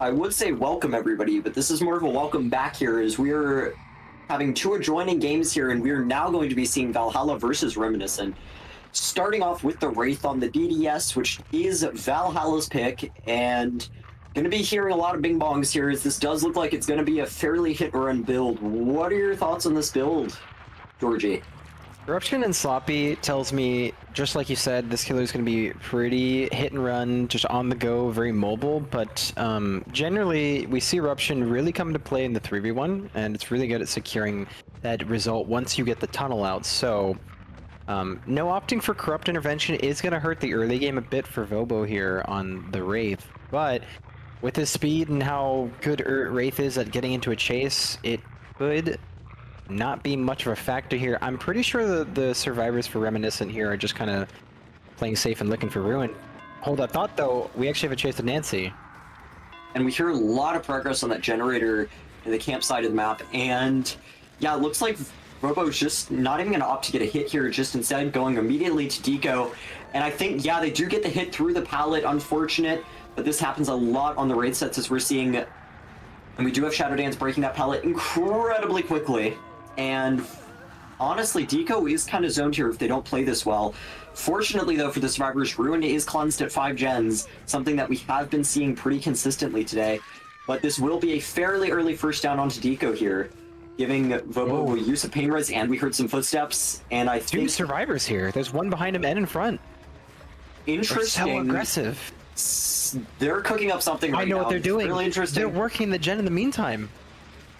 I would say welcome everybody, but this is more of a welcome back here as we're having two adjoining games here, and we're now going to be seeing Valhalla versus Reminiscent. Starting off with the Wraith on the DDS, which is Valhalla's pick, and going to be hearing a lot of bing bongs here as this does look like it's going to be a fairly hit-and-run build. What are your thoughts on this build, Georgie? Corruption and Sloppy tells me, just like you said, this killer is going to be pretty hit and run, just on the go, very mobile, but generally we see Eruption really come into play in the 3v1, and it's really good at securing that result once you get the tunnel out. So no opting for Corrupt Intervention is going to hurt the early game a bit for Vobo here on the Wraith, but with his speed and how good Wraith is at getting into a chase, it could not be much of a factor here. I'm pretty sure the survivors for Reminiscent here are just kind of playing safe and looking for Ruin. Hold that thought though, we actually have a chase of Nancy. And we hear a lot of progress on that generator in the campsite of the map, and yeah, it looks like Robo's just not even going to opt to get a hit here, just instead going immediately to Deco. And I think, yeah, they do get the hit through the pallet, unfortunate, but this happens a lot on the raid sets as we're seeing. And we do have Shadow Dance breaking that pallet incredibly quickly. And honestly, Deco is kind of zoned here if they don't play this well. Fortunately, though, for the survivors, Ruin is cleansed at 5 gens, something that we have been seeing pretty consistently today. But this will be a fairly early first down onto Deco here, giving Vobo use of Pain Res, and we heard some footsteps, and I think... 2 survivors here. There's one behind him and in front. Interesting. They're so aggressive. They're cooking up something right now. I know what they're doing. Really interesting. They're working the gen in the meantime.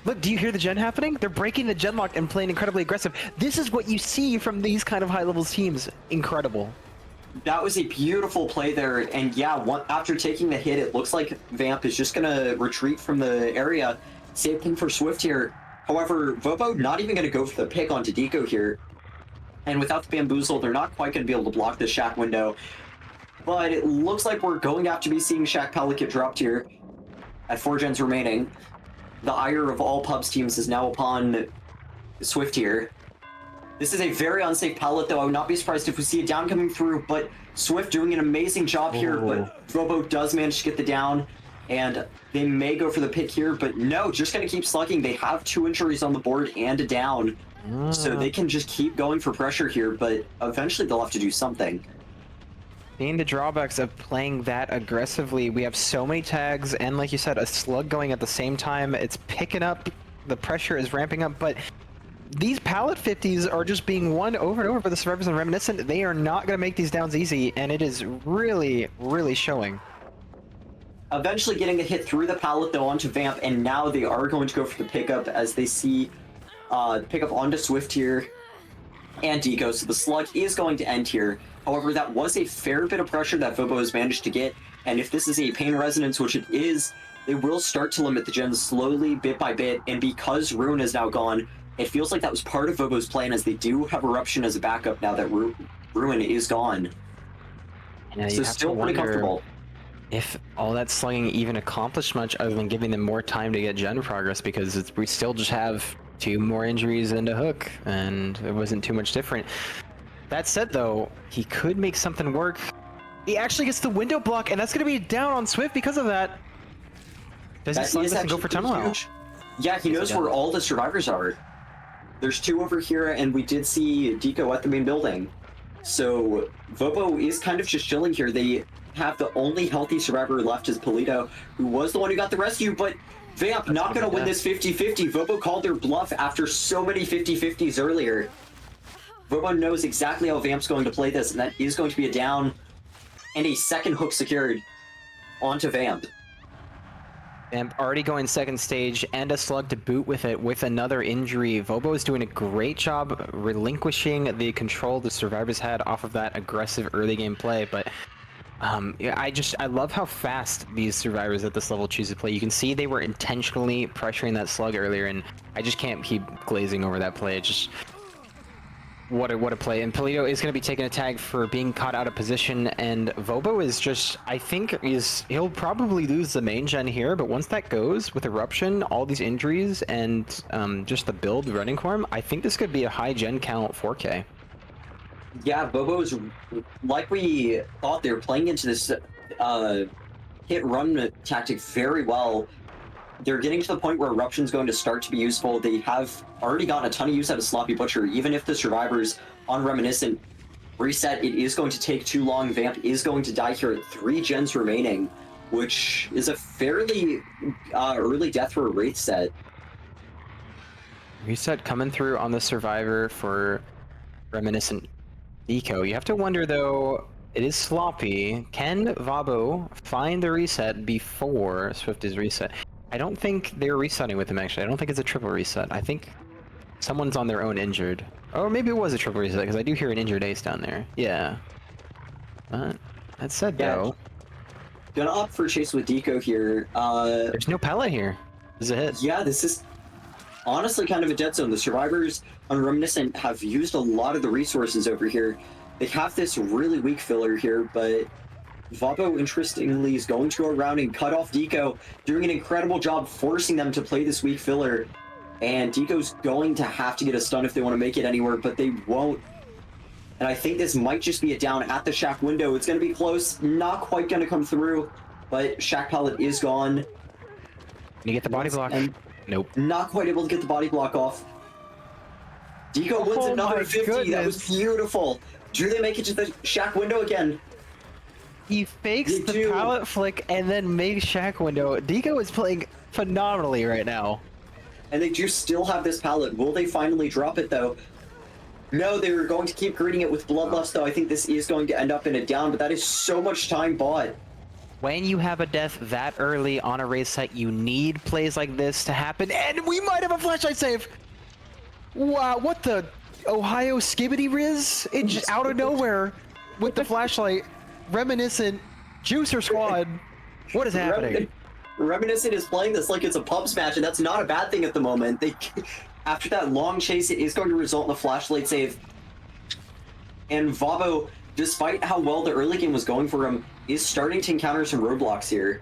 Look, do you hear the gen happening? They're breaking the gen lock and playing incredibly aggressive. This is what you see from these kind of high-level teams. Incredible. That was a beautiful play there, and yeah, after taking the hit, it looks like Vamp is just going to retreat from the area. Same thing for Swift here. However, Vobo not even going to go for the pick onto Deco here. And without the Bamboozle, they're not quite going to be able to block the Shack window. But it looks like we're going to have to be seeing Shack Pallet get dropped here at 4 gens remaining. The ire of all pubs teams is now upon Swift here. This is a very unsafe pallet, though. I would not be surprised if we see a down coming through, but Swift doing an amazing job here, but Vobo does manage to get the down, and they may go for the pick here, but no, just going to keep slugging. They have 2 injuries on the board and a down, so they can just keep going for pressure here, but eventually they'll have to do something. Seeing the drawbacks of playing that aggressively, we have so many tags, and like you said, a slug going at the same time. It's picking up, the pressure is ramping up, but these pallet 50s are just being won over and over by the survivors and Reminiscent. They are not going to make these downs easy, and it is really, really showing. Eventually getting a hit through the pallet, though, onto Vamp, and now they are going to go for the pickup as they see the pickup onto Swift here and Deco, so the slug is going to end here. However, that was a fair bit of pressure that Vobo has managed to get, and if this is a Pain Resonance, which it is, they will start to limit the gens slowly, bit by bit, and because Ruin is now gone, it feels like that was part of Vobo's plan, as they do have Eruption as a backup now that Ruin is gone. Yeah, so still pretty comfortable. If all that slugging even accomplished much other than giving them more time to get gen progress, because we still just have 2 more injuries and a hook, and it wasn't too much different. That said, though, he could make something work. He actually gets the window block, and that's going to be down on Swift because of that. Does he slug this and go for tunnel out? Yeah, he knows where all the survivors are. There's 2 over here, and we did see Deco at the main building. So Vobo is kind of just chilling here. They have the only healthy survivor left is Polito, who was the one who got the rescue, but Vamp not going to win this 50-50. Vobo called their bluff after so many 50-50s earlier. Vobo knows exactly how Vamp's going to play this, and that is going to be a down and a second hook secured onto Vamp. Vamp already going second stage and a slug to boot with it with another injury. Vobo is doing a great job relinquishing the control the survivors had off of that aggressive early game play, but yeah, I love how fast these survivors at this level choose to play. You can see they were intentionally pressuring that slug earlier, and I just can't keep glazing over that play. It just... What a play. And Polito is going to be taking a tag for being caught out of position, and Vobo is just, I think, he'll probably lose the main gen here, but once that goes, with Eruption, all these injuries, and just the build running for him, I think this could be a high gen count 4K. Yeah, Bobo's, like we thought, they were playing into this hit-run tactic very well. They're getting to the point where Eruption's going to start to be useful. They have already gotten a ton of use out of Sloppy Butcher. Even if the survivors on Reminiscent reset, it is going to take too long. Vamp is going to die here at 3 gens remaining, which is a fairly early death for a Wraith set. Reset coming through on the survivor for Reminiscent Deco. You have to wonder though, it is sloppy. Can Vabo find the reset before Swift is reset? I don't think they're resetting with him actually. I don't think it's a triple reset. I think someone's on their own injured. Or maybe it was a triple reset because I do hear an injured ace down there. Yeah. But that said though. Gonna opt for chase with Deco here. There's no pellet here. This is a hit. Yeah, this is honestly kind of a dead zone. The survivors on Reminiscent have used a lot of the resources over here. They have this really weak filler here, but Vabo, interestingly, is going to go around and cut off Deco, doing an incredible job forcing them to play this weak filler. And Deco's going to have to get a stun if they want to make it anywhere, but they won't. And I think this might just be a down at the shack window. It's going to be close, not quite going to come through, but shack pallet is gone. Can you get the body block? And nope. not quite able to get the body block off. Deco wins another 50. Goodness. That was beautiful. Do they make it to the shack window again? He fakes They the do. pallet flick and then makes shack window. Deco is playing phenomenally right now. And they do still have this pallet. Will they finally drop it, though? No, they were going to keep greeting it with Bloodlust, though. I think this is going to end up in a down, but that is so much time bought. When you have a death that early on a race set, you need plays like this to happen, and we might have a flashlight save! Wow, what the Ohio skibbity riz? It just out of nowhere with the flashlight. Reminiscent Juicer Squad. What is happening? Reminiscent is playing this like it's a pubs match, and that's not a bad thing at the moment. They, after that long chase, it is going to result in a flashlight save. And Vabo, despite how well the early game was going for him, is starting to encounter some roadblocks here.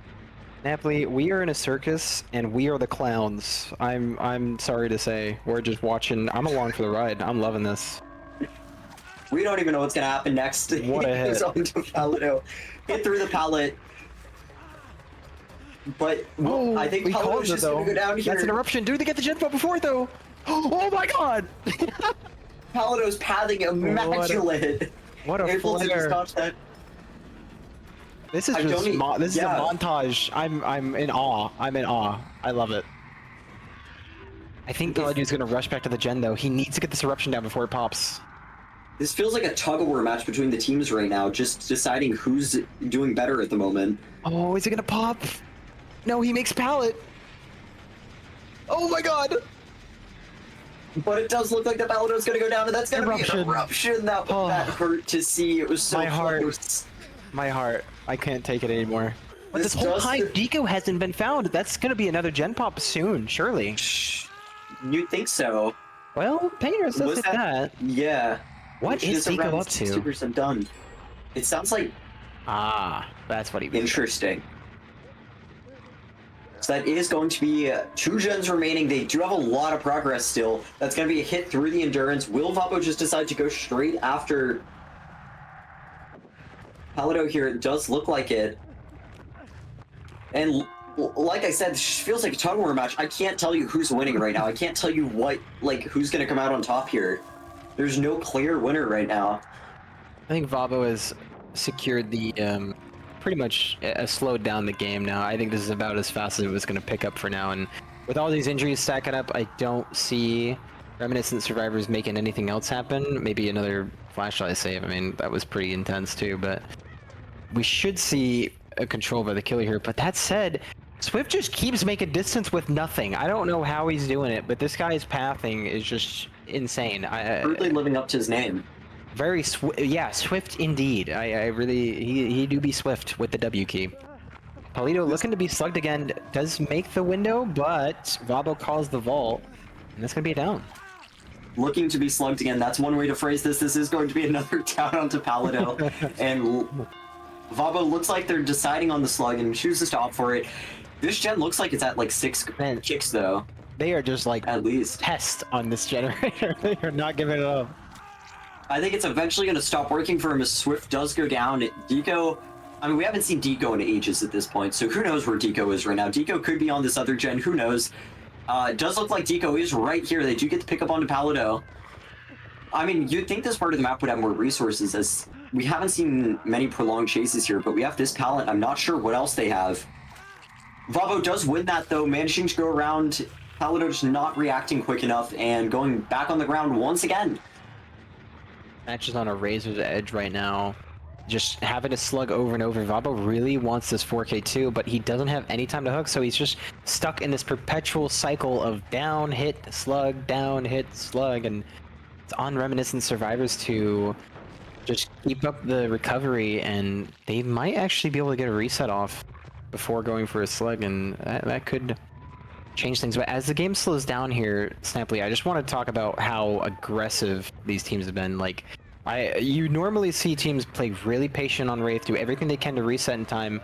Napoli, we are in a circus, and we are the clowns. I'm sorry to say. We're just watching. I'm along for the ride. I'm loving this. We don't even know what's going to happen next. What a hit. He's on to Paladino. Hit through the pallet. But I think we Paladino's called it, just going to though. go down here. That's an eruption. Do they get the gen pop before it, though? Oh my god! Paladino's pathing immaculate. What a Able to flare. just dodge that. This is I just don't this yeah. is a montage. I'm in awe. I'm in awe. I love it. I think Paladino's gonna rush back to the gen though. He needs to get this eruption down before it pops. This feels like a tug-of-war match between the teams right now, just deciding who's doing better at the moment. Oh, is it gonna pop? No, he makes pallet. Oh my god! But it does look like the Paladino's gonna go down, and that's gonna be an eruption. That hurt to see. It was so My heart. close. My heart. I can't take it anymore. But This this whole does- time, Deco hasn't been found. That's gonna be another gen pop soon, surely. You'd think so. Well, Painters does Was say that. Yeah. What Which is around Deco up to? 60% done. It sounds like Ah, that's what he was. interesting. So that is going to be 2 gens remaining. They do have a lot of progress still. That's going to be a hit through the endurance. Will Vabo just decide to go straight after Paladino here? It does look like it. And like I said, this feels like a tug-of-war match. I can't tell you who's winning right now. I can't tell you who's going to come out on top here. There's no clear winner right now. I think Vabo has secured the, pretty much slowed down the game now. I think this is about as fast as it was going to pick up for now. And with all these injuries stacking up, I don't see Reminiscent survivors making anything else happen. Maybe another flashlight save. I mean, that was pretty intense too, but we should see a control by the killer here. But that said, Swift just keeps making distance with nothing. I don't know how he's doing it, but this guy's pathing is just insane. Really living up to his name. Very yeah, swift indeed. I really he do be swift with the W key. Polito looking to be slugged again, does make the window, but Vabo calls the vault, and that's gonna be a down. Looking to be slugged again. That's one way to phrase this. This is going to be another down onto Paladino. And Vabo looks like they're deciding on the slug and chooses to opt for it. This gen looks like it's at like 6 kicks though. They are just like At least. test on this generator. They are not giving it up. I think it's eventually going to stop working for him as Swift does go down. Deco I mean, we haven't seen Deco in ages at this point, so who knows where Deco is right now. Deco could be on this other gen, who knows. It does look like Deco is right here. They do get to pick up onto Palido. I mean, you'd think this part of the map would have more resources, as we haven't seen many prolonged chases here, but we have this pallet. I'm not sure what else they have. Vavo does win that, though, managing to go around. Palido just not reacting quick enough and going back on the ground once again. Match is on a razor's edge right now. Just having to slug over and over. Vabo really wants this 4K2, but he doesn't have any time to hook, so he's just stuck in this perpetual cycle of down, hit, slug, and it's on Reminiscent survivors to just keep up the recovery, and they might actually be able to get a reset off before going for a slug, and that could change things. But as the game slows down here, Snapply, I just want to talk about how aggressive these teams have been. Like, you normally see teams play really patient on Wraith, do everything they can to reset in time,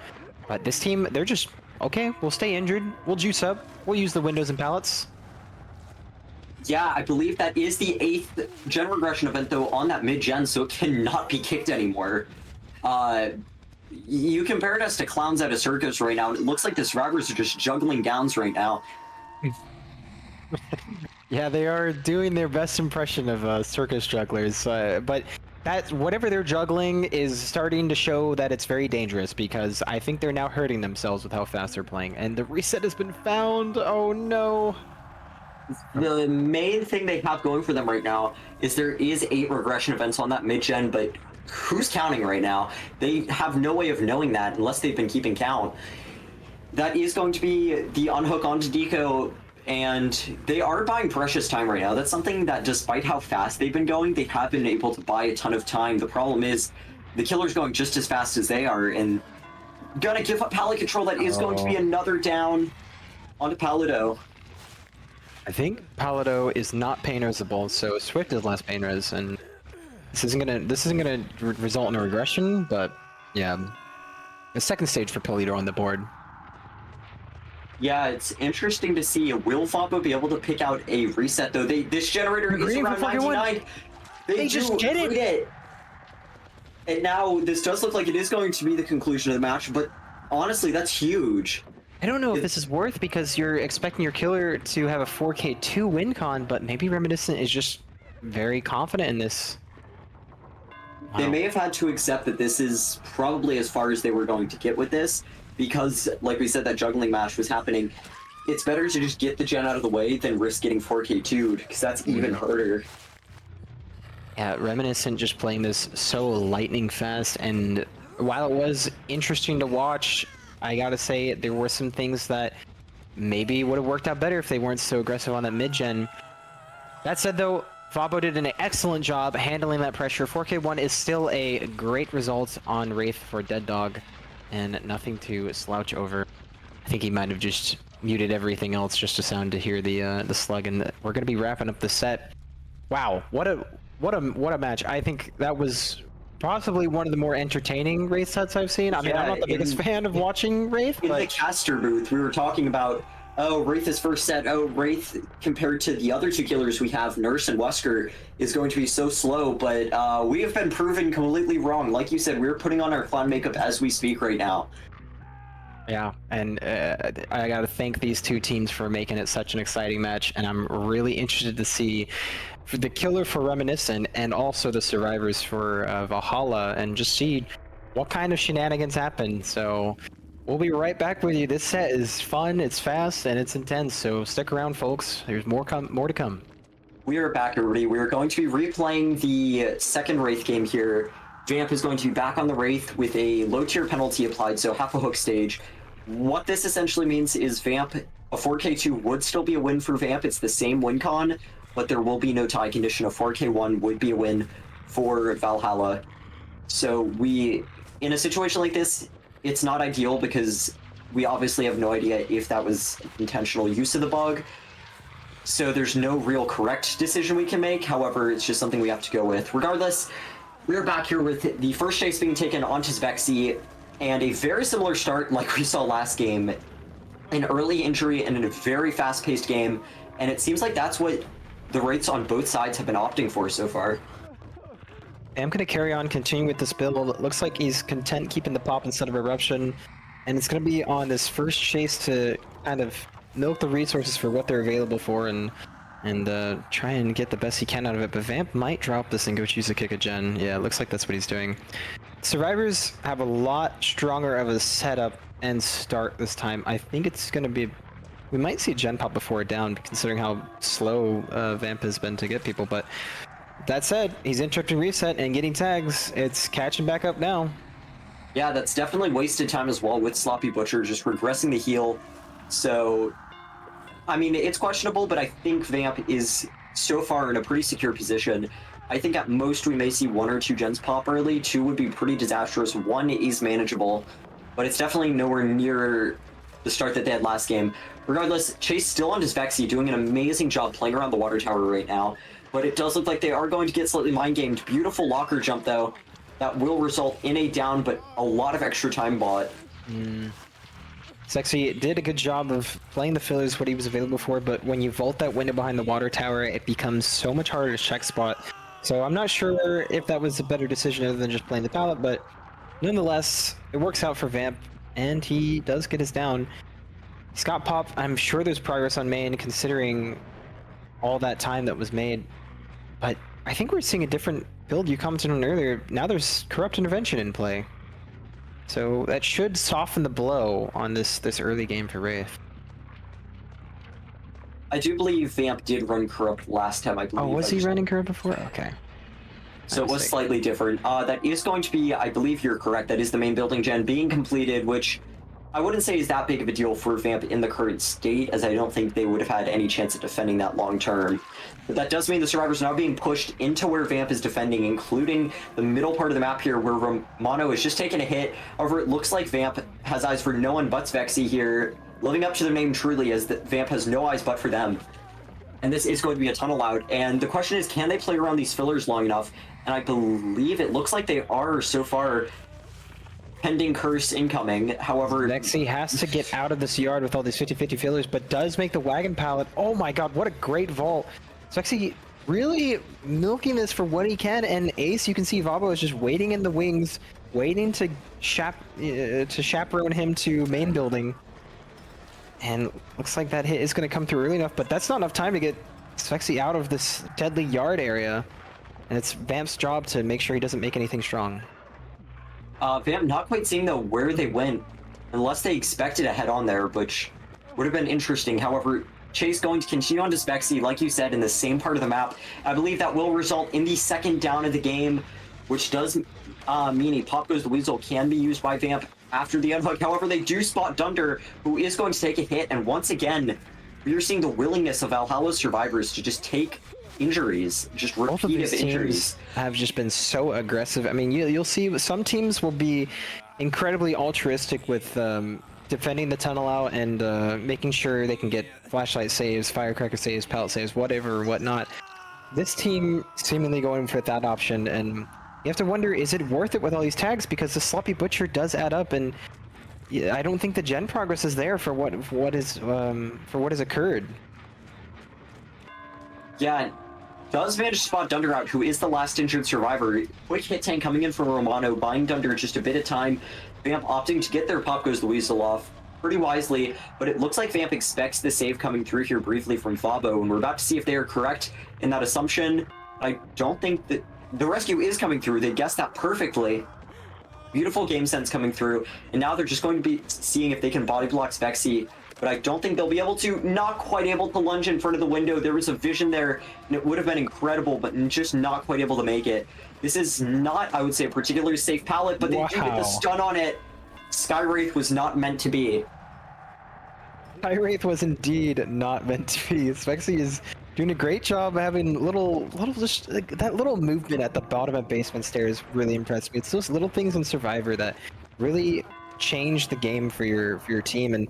but this team, they're just, okay, we'll stay injured, we'll juice up, we'll use the windows and pallets. Yeah, I believe that is the 8th gen regression event, though, on that mid-gen, so it cannot be kicked anymore. You compared us to clowns at a circus right now, and it looks like the survivors are just juggling downs right now. Yeah, they are doing their best impression of circus jugglers, but that whatever they're juggling is starting to show that it's very dangerous, because I think they're now hurting themselves with how fast they're playing, and the reset has been found. Oh no. The main thing they have going for them right now is there is 8 regression events on that mid-gen, but who's counting right now? They have no way of knowing that unless they've been keeping count. That is going to be the unhook onto Deco, and they are buying precious time right now. That's something that, despite how fast they've been going, they have been able to buy a ton of time. The problem is the killer's going just as fast as they are, and gonna give up pallet control. That is going to be another down onto Palido. I think Palido is not pain resable, so Swift is less pain res, and this isn't gonna result in a regression, but yeah, the second stage for Palido on the board. Yeah, it's interesting to see. Will Foppo be able to pick out a reset, though? This generator is around 99. They just get it. And now this does look like it is going to be the conclusion of the match, but honestly, that's huge. I don't know if this is worth, because you're expecting your killer to have a 4K2 win con, but maybe Reminiscent is just very confident in this. Wow. They may have had to accept that this is probably as far as they were going to get with this, because, like we said, that juggling match was happening. It's better to just get the gen out of the way than risk getting 4K2'd, because that's even harder. Yeah, Reminiscent just playing this so lightning fast, and while it was interesting to watch, I gotta say there were some things that maybe would have worked out better if they weren't so aggressive on that mid-gen. That said, though, Vabo did an excellent job handling that pressure. 4K1 is still a great result on Wraith for Dead Dog, and nothing to slouch over. I think he might have just muted everything else just to sound to hear the slug, and we're gonna be wrapping up the set. Wow, what a match! I think that was possibly one of the more entertaining Wraith sets I've seen. I mean, I'm not the biggest fan of watching Wraith, in but the caster booth, we were talking about, oh, Wraith's first set, oh, Wraith compared to the other 2 killers we have, Nurse and Wesker, is going to be so slow, but we have been proven completely wrong. Like you said, we're putting on our clown makeup as we speak right now. yeah, and I gotta thank these 2 teams for making it such an exciting match, and I'm really interested to see for the killer for Reminiscent and also the survivors for Valhalla, and just see what kind of shenanigans happen. So we'll be right back with you. This set is fun, it's fast, and it's intense, so stick around, folks. There's more to come. We are back, everybody. We are going to be replaying the second Wraith game here. Vamp is going to be back on the Wraith with a low-tier penalty applied, so half a hook stage. What this essentially means is Vamp, a 4K2 would still be a win for Vamp. It's the same win con, but there will be no tie condition. A 4K1 would be a win for Valhalla. So in a situation like this, it's not ideal, because we obviously have no idea if that was intentional use of the bug. So there's no real correct decision we can make. However, it's just something we have to go with. Regardless, we're back here with the first chase being taken onto Zvexy, and a very similar start like we saw last game. An early injury and in a very fast-paced game, and it seems like that's what the Wraiths on both sides have been opting for so far. I'm going to carry on, continue with this build. It looks like he's content keeping the pop instead of eruption. And it's going to be on this first chase to kind of milk the resources for what they're available for and try and get the best he can out of it. But Vamp might drop this and go choose to kick a gen. Yeah, it looks like that's what he's doing. Survivors have a lot stronger of a setup and start this time. I think it's going to be... We might see a gen pop before a down, considering how slow Vamp has been to get people, but that said, he's interrupting reset and getting tags. It's catching back up now. Yeah, that's definitely wasted time as well with Sloppy Butcher just regressing the heal. So, I mean, it's questionable, but I think Vamp is so far in a pretty secure position. I think at most we may see 1 or 2 gens pop early. 2 would be pretty disastrous. 1 is manageable, but it's definitely nowhere near the start that they had last game. Regardless, Chase still on his Vexy, doing an amazing job playing around the water tower right now. But it does look like they are going to get slightly mind-gamed. Beautiful locker jump, though. That will result in a down, but a lot of extra time bought. Sexy did a good job of playing the fillers, what he was available for, but when you vault that window behind the water tower, it becomes so much harder to check spot. So I'm not sure if that was a better decision other than just playing the pallet, but nonetheless, it works out for Vamp, and he does get his down. He's got pop. I'm sure there's progress on main, considering all that time that was made. But I think we're seeing a different build you commented on earlier. Now there's Corrupt Intervention in play. So that should soften the blow on this early game for Wraith. I do believe Vamp did run Corrupt last time, I believe. Oh, was he running Corrupt before? Okay. So it was slightly different. That is going to be, I believe you're correct, that is the main building gen being completed, which I wouldn't say is that big of a deal for Vamp in the current state, as I don't think they would have had any chance of defending that long term. But that does mean the survivors are now being pushed into where Vamp is defending, including the middle part of the map here where Romano is just taking a hit. However, it looks like Vamp has eyes for no one but Vexy here, living up to their name truly, as that Vamp has no eyes but for them. And this is going to be a ton allowed. And the question is, can they play around these fillers long enough? And I believe it looks like they are so far. Pending curse incoming. However, Vexy has to get out of this yard with all these 50-50 fillers, but does make the wagon pallet. Oh my god, what a great vault. So Vexy really milking this for what he can, and Ace, you can see Vabo is just waiting in the wings, waiting to chaperone him to main building. And looks like that hit is going to come through early enough, but that's not enough time to get Vexy out of this deadly yard area. And it's Vamp's job to make sure he doesn't make anything strong. Vamp not quite seeing, though, where they went, unless they expected a head-on there, which would have been interesting. However, Chase going to continue on to Vexy, like you said, in the same part of the map. I believe that will result in the second down of the game, which does mean a Pop Goes the Weasel can be used by Vamp after the unhook. However, they do spot Dunder, who is going to take a hit, and once again, we're seeing the willingness of Valhalla's survivors to just take injuries, just repeated injuries. Have just been so aggressive. I mean, you'll see some teams will be incredibly altruistic with defending the tunnel out and making sure they can get flashlight saves, firecracker saves, pallet saves, whatever, whatnot. This team seemingly going for that option, and you have to wonder, is it worth it with all these tags? Because the Sloppy Butcher does add up, and I don't think the gen progress is there for what has occurred. Yeah. Does manage to spot Dunder out, who is the last injured survivor. Quick hit tank coming in from Romano, buying Dunder just a bit of time. Vamp opting to get their Pop Goes the Weasel off pretty wisely, but it looks like Vamp expects the save coming through here briefly from Fabo, and we're about to see if they are correct in that assumption. I don't think that the rescue is coming through. They guessed that perfectly. Beautiful game sense coming through, and now they're just going to be seeing if they can body block Vexy. But I don't think they'll be able to. Not quite able to lunge in front of the window. There was a vision there, and it would have been incredible, but just not quite able to make it. This is not, I would say, a particularly safe pallet, but they do get the stun on it. Sky Wraith was not meant to be. Sky Wraith was indeed not meant to be. Vexy is doing a great job having little just like, that little movement at the bottom of basement stairs really impressed me. It's those little things in Survivor that really change the game for your team. And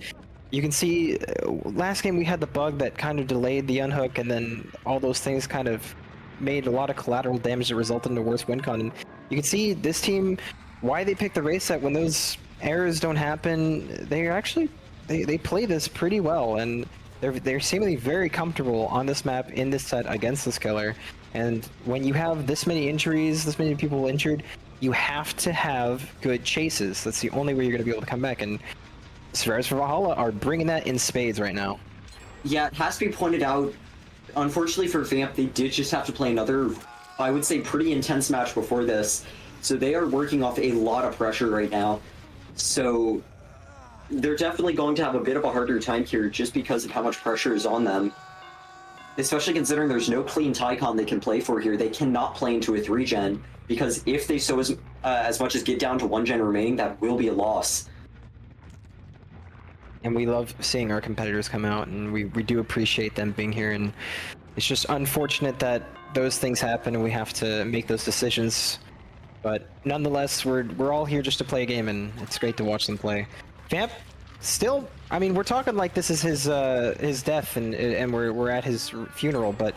you can see last game we had the bug that kind of delayed the unhook, and then all those things kind of made a lot of collateral damage that resulted in a worse win con. And you can see this team, why they picked the race set when those errors don't happen. They actually they play this pretty well, and they're seemingly very comfortable on this map in this set against this killer. And when you have this many injuries, this many people injured, you have to have good chases. That's the only way you're going to be able to come back. And Survivors for Valhalla are bringing that in spades right now. Yeah, it has to be pointed out, unfortunately for Vamp, they did just have to play another, I would say, pretty intense match before this. So they are working off a lot of pressure right now. So they're definitely going to have a bit of a harder time here just because of how much pressure is on them. Especially considering there's no clean Tycon they can play for here. They cannot play into a 3-gen, because if they so as much as get down to 1-gen remaining, that will be a loss. And we love seeing our competitors come out, and we do appreciate them being here. And it's just unfortunate that those things happen and we have to make those decisions. But nonetheless, we're all here just to play a game, and it's great to watch them play. Vamp, still, I mean, we're talking like this is his death, and we're at his funeral. But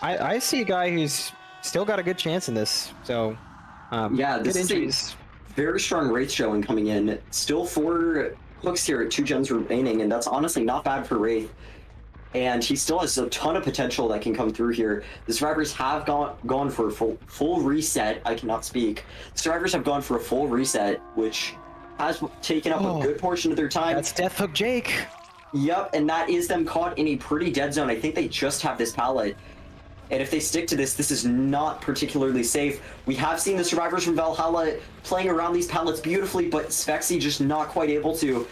I see a guy who's still got a good chance in this. So yeah, this is a very strong Wraith showing coming in. Still 4 hooks here at 2 gens remaining, and that's honestly not bad for Wraith. And he still has a ton of potential that can come through here. The Survivors have gone for a full reset. I cannot speak. The Survivors have gone for a full reset, which has taken up a good portion of their time. That's Death Hook Jake. Yep, and that is them caught in a pretty dead zone. I think they just have this pallet. And if they stick to this, this is not particularly safe. We have seen the Survivors from Valhalla playing around these pallets beautifully, but Svexy just not quite able to.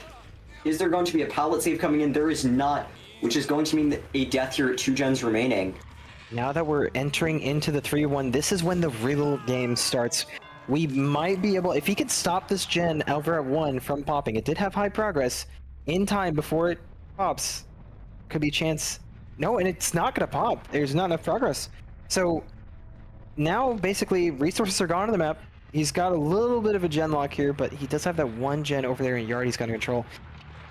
Is there going to be a pallet save coming in? There is not, which is going to mean a death here at 2 gens remaining. Now that we're entering into the 3-1, this is when the real game starts. We might be able, if he could stop this gen over at 1 from popping, it did have high progress, in time before it pops, could be a chance. No, and it's not going to pop. There's not enough progress. So now basically resources are gone on the map. He's got a little bit of a gen lock here, but he does have that 1 gen over there in Yard he's got to control.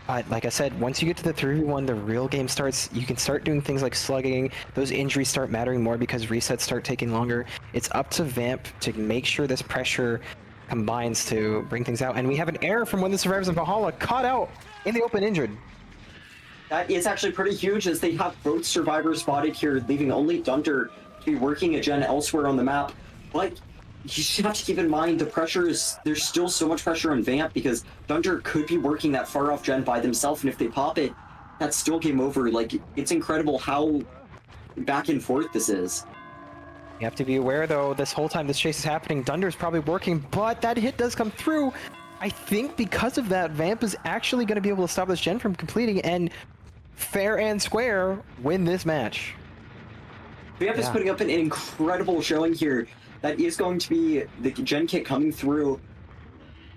Like I said, once you get to the 3v1, the real game starts. You can start doing things like slugging. Those injuries start mattering more because resets start taking longer. It's up to Vamp to make sure this pressure combines to bring things out. And we have an error from one of the Survivors of Valhalla caught out in the open injured. That is actually pretty huge, as they have both Survivors spotted here, leaving only Dunder to be working a gen elsewhere on the map. But you just have to keep in mind the pressure is, there's still so much pressure on Vamp, because Dunder could be working that far off gen by themselves, and if they pop it, that's still game over. Like, it's incredible how back and forth this is. You have to be aware, though, this whole time this chase is happening, Dunder's probably working, but that hit does come through. I think because of that, Vamp is actually going to be able to stop this gen from completing and fair and square win this match. Vamp is putting up an incredible showing here. That is going to be the gen kit coming through,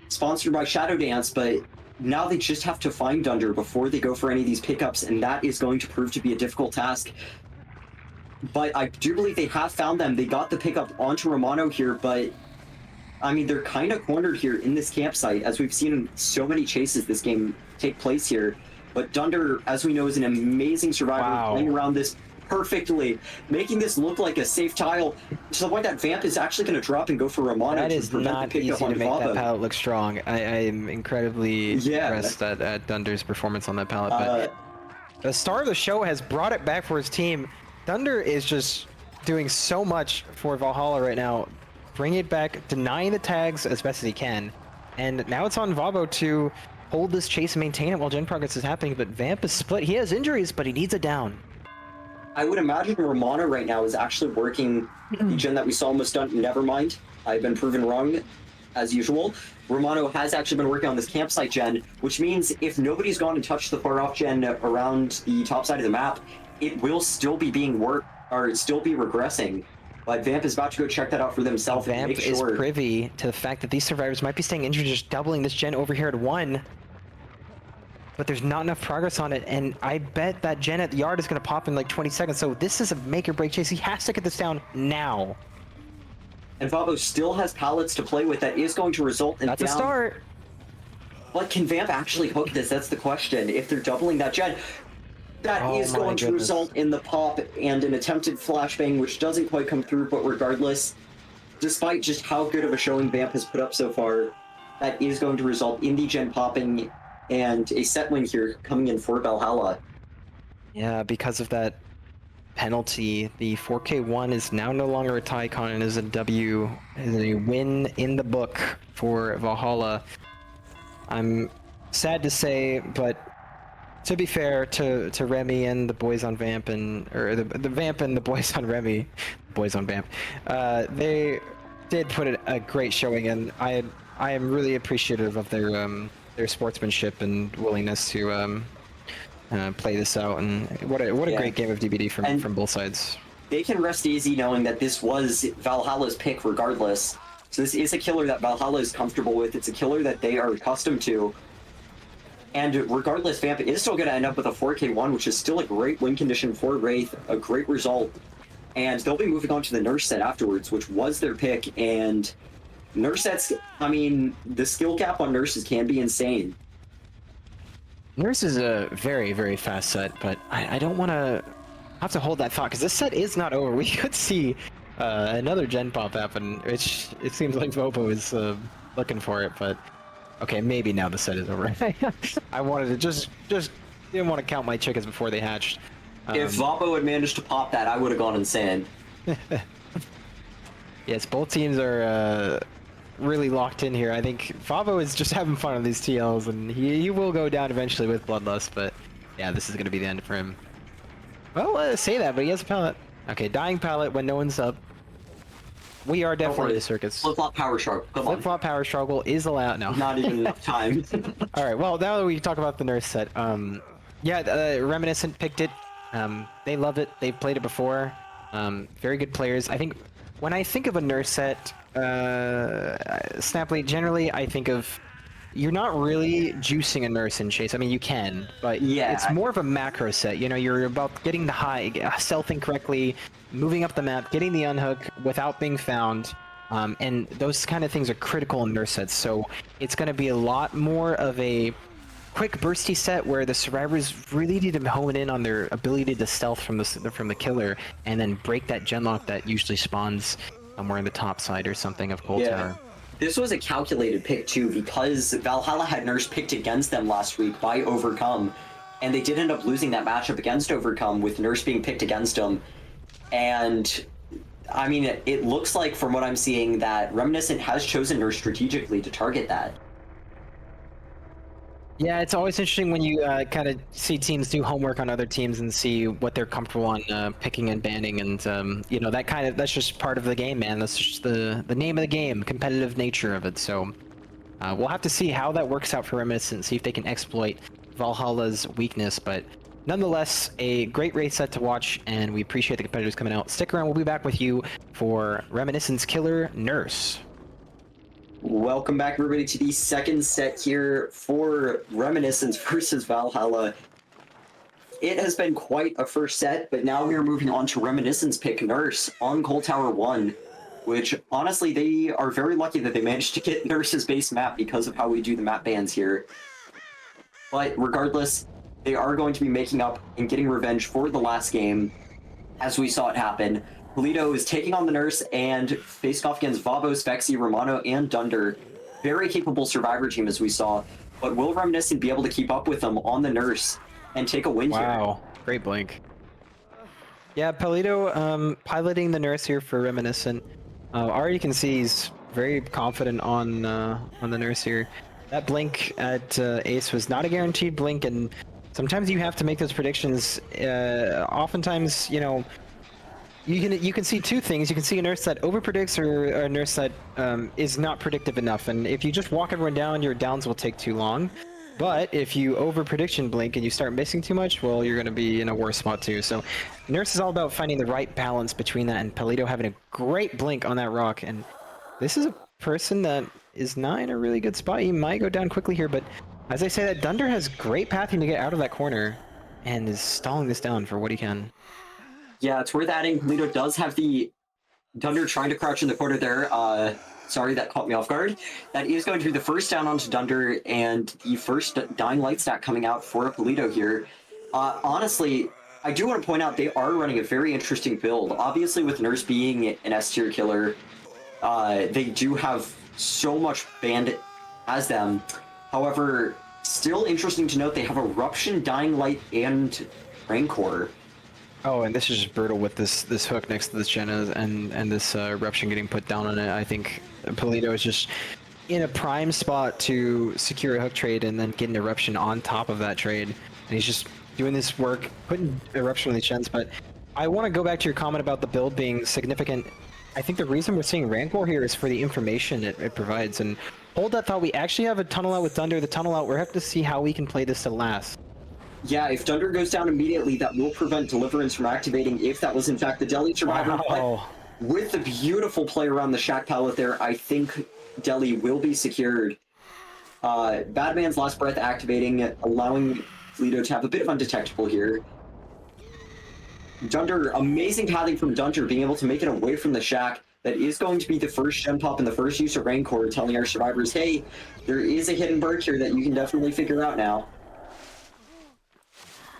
sponsored by Shadow Dance, but now they just have to find Dunder before they go for any of these pickups, and that is going to prove to be a difficult task. But I do believe they have found them. They got the pickup onto Romano here, but I mean, they're kind of cornered here in this campsite, as we've seen in so many chases this game take place here. But Dunder, as we know, is an amazing survivor, playing around this perfectly, making this look like a safe tile, to the point that Vamp is actually going to drop and go for Romano. That is not easy to make that pallet look strong. I am incredibly impressed at Dunder's performance on that pallet. But the star of the show has brought it back for his team. Dunder is just doing so much for Valhalla right now. Bring it back, denying the tags as best as he can. And now it's on Vavo to hold this chase and maintain it while gen progress is happening. But Vamp is split. He has injuries, but he needs it down. I would imagine Romano right now is actually working the gen that we saw almost done. Never mind. I've been proven wrong, as usual. Romano has actually been working on this campsite gen, which means if nobody's gone and touched the far off gen around the top side of the map, it will still be being worked, or still be regressing. But Vamp is about to go check that out for themselves. Vamp is privy to the fact that these survivors might be staying injured, just doubling this gen over here at 1. But there's not enough progress on it, and I bet that gen at the yard is going to pop in like 20 seconds, so this is a make-or-break chase. He has to get this down now. And Vavo still has pallets to play with. That is going to result in That's a start. But can Vamp actually hook this? That's the question. If they're doubling that gen, that is going to result in the pop and an attempted flashbang, which doesn't quite come through, but regardless, despite just how good of a showing Vamp has put up so far, that is going to result in the gen popping and a set win here coming in for Valhalla. Yeah, because of that penalty. The 4K1 is now no longer a tie con and is a W, is a win in the book for Valhalla. I'm sad to say, but to be fair to Remy and the boys on Vamp or the Vamp and the boys on Remy, boys on Vamp, they did put a great showing, and I am really appreciative of their sportsmanship and willingness to play this out. And what a great game of DBD from both sides. They can rest easy knowing that this was Valhalla's pick regardless. So this is a killer that Valhalla is comfortable with. It's a killer that they are accustomed to. And regardless, Vamp is still going to end up with a 4K1, which is still a great win condition for Wraith, a great result. And they'll be moving on to the Nurse set afterwards, which was their pick. And Nurse sets, I mean, the skill cap on Nurses can be insane. Nurse is a very, very fast set, but I don't want to have to hold that thought, because this set is not over. We could see another gen pop happen, which it seems like Vobo is looking for it, but okay, maybe now the set is over. I wanted to just didn't want to count my chickens before they hatched. If Vobo had managed to pop that, I would have gone insane. Yes, both teams are really locked in here. I think Vobo is just having fun on these TLs, and he will go down eventually with Bloodlust, but yeah, this is going to be the end for him. Well, say that, but he has a pallet. Okay, dying pallet when no one's up. We are definitely the circus. Flip-flop power struggle. Come on. Flip-flop power struggle is allowed. No. Not even enough time. All right, well, now that we talk about the Nurse set, yeah, Reminiscent picked it. They loved it. They've played it before. Very good players. I think when I think of a Nurse set, Snapply, generally I think of, you're not really juicing a Nurse in Chase. I mean, you can, but yeah, it's more of a macro set. You know, you're about getting the high, stealthing correctly, moving up the map, getting the unhook without being found, and those kind of things are critical in Nurse sets. So it's going to be a lot more of a quick bursty set where the survivors really need to hone in on their ability to stealth from the killer, and then break that genlock that usually spawns somewhere in the top side or something of Cold Tower. This was a calculated pick too, because Valhalla had Nurse picked against them last week by Overcome, and they did end up losing that matchup against Overcome with Nurse being picked against them. And I mean, it looks like from what I'm seeing that Reminiscent has chosen Nurse strategically to target that. Yeah, it's always interesting when you kind of see teams do homework on other teams and see what they're comfortable on picking and banning, and you know, that's just part of the game, man. That's just the name of the game, competitive nature of it. So we'll have to see how that works out for Reminiscent, see if they can exploit Valhalla's weakness. But nonetheless, a great race set to watch, and we appreciate the competitors coming out. Stick around, we'll be back with you for Reminiscent's killer Nurse. Welcome back, everybody, to the second set here for Reminiscence versus Valhalla. It has been quite a first set, but now we are moving on to Reminiscence pick Nurse on Cold Tower 1, which, honestly, they are very lucky that they managed to get Nurse's base map because of how we do the map bans here. But regardless, they are going to be making up and getting revenge for the last game, as we saw it happen. Polito is taking on the Nurse and facing off against Vavo, Spexy, Romano, and Dunder. Very capable survivor team, as we saw. But will Reminiscent be able to keep up with them on the Nurse and take a win here? Wow, great blink. Yeah, Polito piloting the Nurse here for Reminiscent. Already can see he's very confident on the Nurse here. That blink at Ace was not a guaranteed blink, and sometimes you have to make those predictions. Oftentimes, you know, you can see two things. You can see a Nurse that overpredicts, or a Nurse that is not predictive enough. And if you just walk everyone down, your downs will take too long. But if you over-prediction blink and you start missing too much, well, you're going to be in a worse spot too. So Nurse is all about finding the right balance between that, and Polito having a great blink on that rock. And this is a person that is not in a really good spot. He might go down quickly here, but as I say, that Dunder has great pathing to get out of that corner and is stalling this down for what he can. Yeah, it's worth adding. Polito does have the Dunder trying to crouch in the corner there. Sorry, that caught me off guard. That is going to be the first down onto Dunder, and the first dying light stack coming out for Polito here. Honestly, I do want to point out they are running a very interesting build. Obviously, with Nurse being an S-tier killer, they do have so much banned as them. However, still interesting to note they have Eruption, Dying Light, and Rancor. Oh, and this is just brutal with this hook next to this Jenna and this eruption getting put down on it. I think Polito is just in a prime spot to secure a hook trade and then get an eruption on top of that trade. And he's just doing this work, putting eruption on these gens. But I want to go back to your comment about the build being significant. I think the reason we're seeing Rancor here is for the information it provides. And hold that thought, we actually have a tunnel out with Dunder. The tunnel out, we're going to have to see how we can play this to last. Yeah, if Dunder goes down immediately, that will prevent Deliverance from activating if that was in fact the Deli survivor. Wow. But with the beautiful play around the Shack pallet there, I think Deli will be secured. Badman's Last Breath activating, allowing Polito to have a bit of undetectable here. Dunder, amazing pathing from Dunder, being able to make it away from the Shack. That is going to be the first gem pop and the first use of Rancor, telling our survivors, hey, there is a hidden bird here that you can definitely figure out now.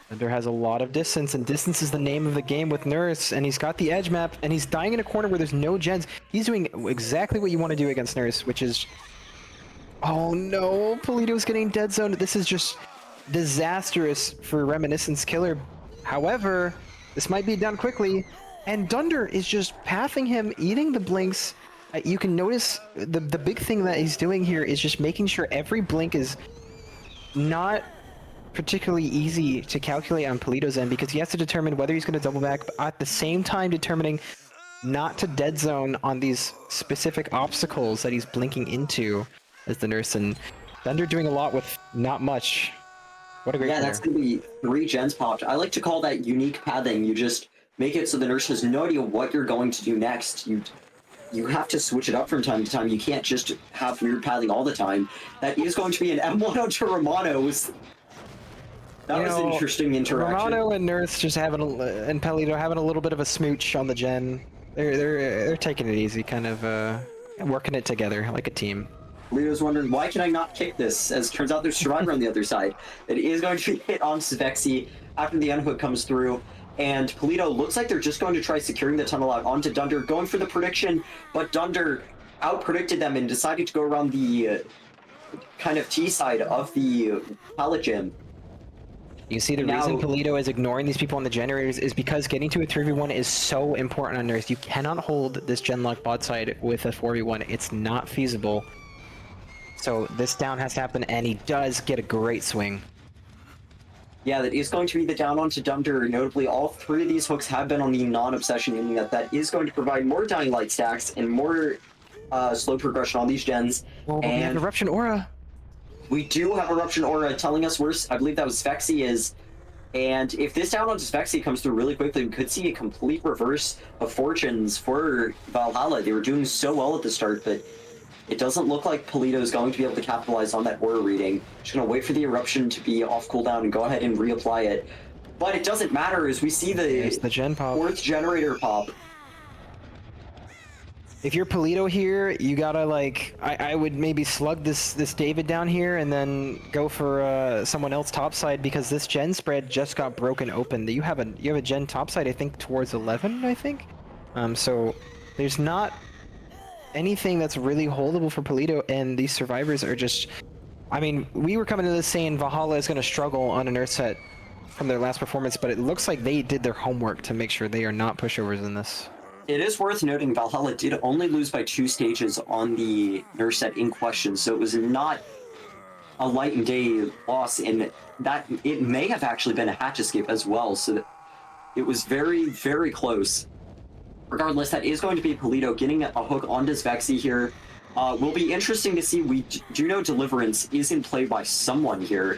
Dunder has a lot of distance, and distance is the name of the game with Nurse, and he's got the edge map, and he's dying in a corner where there's no gens. He's doing exactly what you want to do against Nurse, which is... Oh no, Polito's getting dead zoned. This is just disastrous for Reminiscent's killer. However, this might be done quickly, and Dunder is just pathing him, eating the blinks. You can notice the big thing that he's doing here is just making sure every blink is not particularly easy to calculate on Polito's end, because he has to determine whether he's going to double back, but at the same time determining not to dead zone on these specific obstacles that he's blinking into as the Nurse. And Dunder doing a lot with not much. What a great player. That's going to be 3 gens popped. I like to call that unique pathing. You just make it so the Nurse has no idea what you're going to do next. You have to switch it up from time to time. You can't just have weird pathing all the time. That is going to be an M1 onto Romano's. That was an interesting interaction. Romano and Nurse just having and Polito having a little bit of a smooch on the gen. They're taking it easy, kind of working it together like a team. Polito's wondering, why can I not kick this? As turns out there's Survivor on the other side. It is going to be hit on Svexy after the unhook comes through. And Polito looks like they're just going to try securing the tunnel out onto Dunder, going for the prediction, but Dunder out-predicted them and decided to go around the kind of T side of the pallet gym. You see the reason Polito is ignoring these people on the generators is because getting to a 3v1 is so important on Nurse. You cannot hold this Genlock bot side with a 4v1. It's not feasible. So this down has to happen, and he does get a great swing. Yeah, that is going to be the down onto Dunder. Notably, all 3 of these hooks have been on the non-obsession, meaning that is going to provide more Dying Light stacks and more slow progression on these gens. Well, and we have Eruption Aura. We do have Eruption Aura telling us where, I believe that was Svexy is. And if this down onto Svexy comes through really quickly, we could see a complete reverse of fortunes for Valhalla. They were doing so well at the start, but it doesn't look like Polito is going to be able to capitalize on that Aura reading. Just going to wait for the Eruption to be off cooldown and go ahead and reapply it. But it doesn't matter as we see the gen pop. 4th generator pop. If you're Polito here, you gotta I would maybe slug this David down here and then go for someone else topside, because this gen spread just got broken open. You have a gen topside, I think towards 11, I think. So there's not anything that's really holdable for Polito, and these survivors are just... I mean, we were coming to this saying Valhalla is gonna struggle on a Nurse set from their last performance, but it looks like they did their homework to make sure they are not pushovers in this. It is worth noting Valhalla did only lose by 2 stages on the Nurse set in question, so it was not a light and day loss, and that it may have actually been a hatch escape as well, so that it was very, very close. Regardless, that is going to be Polito getting a hook onto Svexy here. Will be interesting to see. We do know Deliverance is in play by someone here.